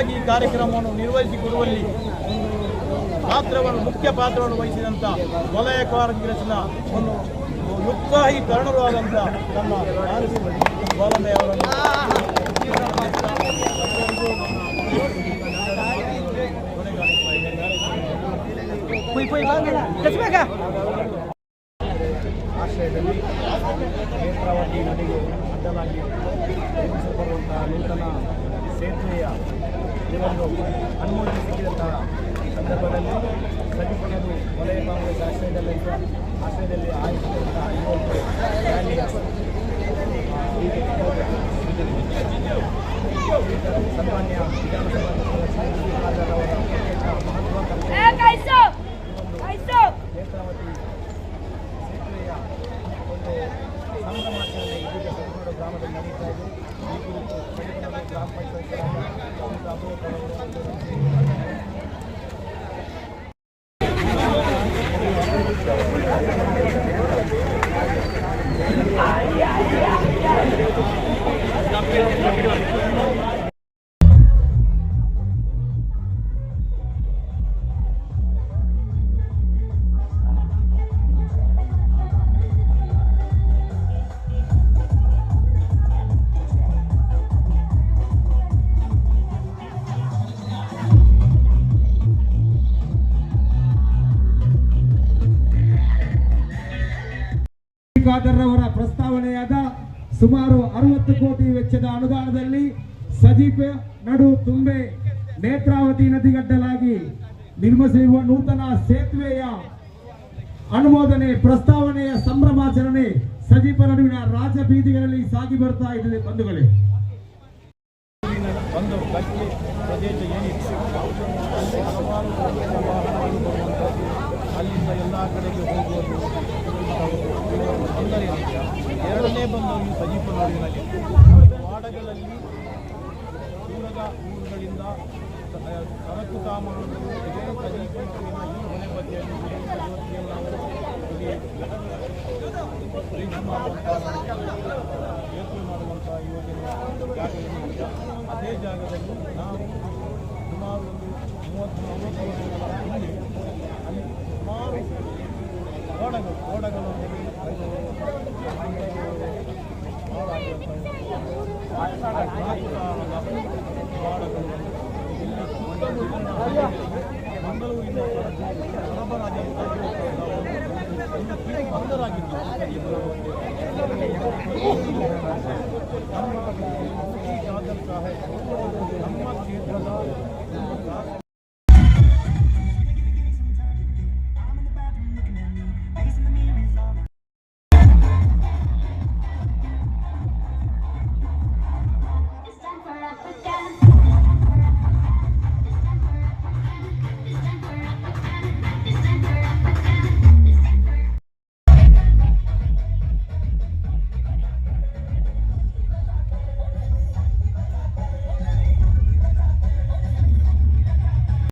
ಯಶಸ್ವಿಯಾಗಿ ಈ ಕಾರ್ಯಕ್ರಮವನ್ನು ನಿರ್ವಹಿಸಿಕೊಡುವಲ್ಲಿ ಮುಖ್ಯ ಪಾತ್ರವನ್ನು ವಹಿಸಿದಂಥ ವಲಯ ಕಾಂಗ್ರೆಸ್ನ ಒಂದು ಉತ್ಸಾಹಿ ತರುಣರು ಆದಂಥ ನಮ್ಮ ಬಾಲಮಯ್ಯ ಅವರನ್ನು ಆಶ್ರಯದಲ್ಲಿ ನೇತ್ರಾವತಿ ನದಿಗೆ ಅಡ್ಡಲಾಗಿ ನಿರ್ಮಿಸಲ್ಪಡುವಂತಹ ನೂತನ ಸೇತುವೆಯ ಒಂದು ಅನುಮೋದನೆ ಸಿಕ್ಕಿದಂತಹ ಸಂದರ್ಭದಲ್ಲಿ ಸಜಿಪುರದು ವಲಯ ಕಾಂಗ್ರೆಸ್ ಆಶ್ರಯದಲ್ಲಿ ಆಯೋಜಿಸಿದಂತಹ ರ್ಯಾಲಿಯ ಸನ್ಮಾನ್ಯ ವಿಧಾನಸಭಾ ನೇತ್ರಾವತಿ ಸೇತುವೆಯ ಒಂದು ಸಂಭ್ರಮಾಚರಣೆ ಇದೀಗ ಸಜಿಪುರ ಗ್ರಾಮದಲ್ಲಿ ನಡೀತಾ ಇದೆ. ಈ ಕುರಿತು ಸಜಿಪುರ ಗ್ರಾಮ ಅವರ ಪ್ರಸ್ತಾವನೆಯಾದ ಸುಮಾರು 60 ಕೋಟಿ ವೆಚ್ಚದ ಅನುದಾನದಲ್ಲಿ ಸಜಿಪೆ ನಡು ತುಂಬೆ ನೇತ್ರಾವತಿ ನದಿಗಡ್ಡಲಾಗಿ ನಿರ್ಮಿಸಿರುವ ನೂತನ ಸೇತುವೆಯ ಅನುಮೋದನೆ ಪ್ರಸ್ತಾವನೆಯ ಸಂಭ್ರಮಾಚರಣೆ ಸಜಿಪ ನಡುವಿನ ರಾಜಬೀದಿಗಳಲ್ಲಿ ಸಾಗಿ ಬರ್ತಾ ಇದೆ. ಬಂಧುಗಳೇ, ಒಂದು ಗಟ್ಟಿ ಪ್ರದೇಶ ಏನಿತ್ತು ಅಲ್ಲಿಂದ ಎಲ್ಲ ಕಡೆಗೆ ಹೋಗುವುದು ತೊಂದರೆ ಇಲ್ಲ. ಎರಡನೇ ಬಂದು ಈ ಸಜೀಪ ನಾಡಿನಲ್ಲಿ ವಾಡಗಳಲ್ಲಿ ದೂರದ ಊರುಗಳಿಂದ ಸರಕು ಸಾಮಾನುಗಳು ಸಜೀಪ ನಾಡಿನ ಈ ಮನೆ ಬದಿಯಲ್ಲಿ ಬ್ರಿಡ್ಜ್ ಮಾಡುವಂಥ ಸೇತುವೆ ಮಾಡುವಂಥ ಯೋಜನೆ ಜಾಗದಲ್ಲಿ ಅದೇ ಜಾಗದಲ್ಲಿ ನಾವು ಸುಮಾರು ಒಂದು 30-40 ವರ್ಷಗಳ ಹಿಂದೆ ಅಲ್ಲಿ ಸುಮಾರು ಓಡಗಳು ಮಂಗಳೂರಿನ ಬಂದರಾಗಿದ್ದು ನಮ್ಮ ಕ್ಷೇತ್ರದ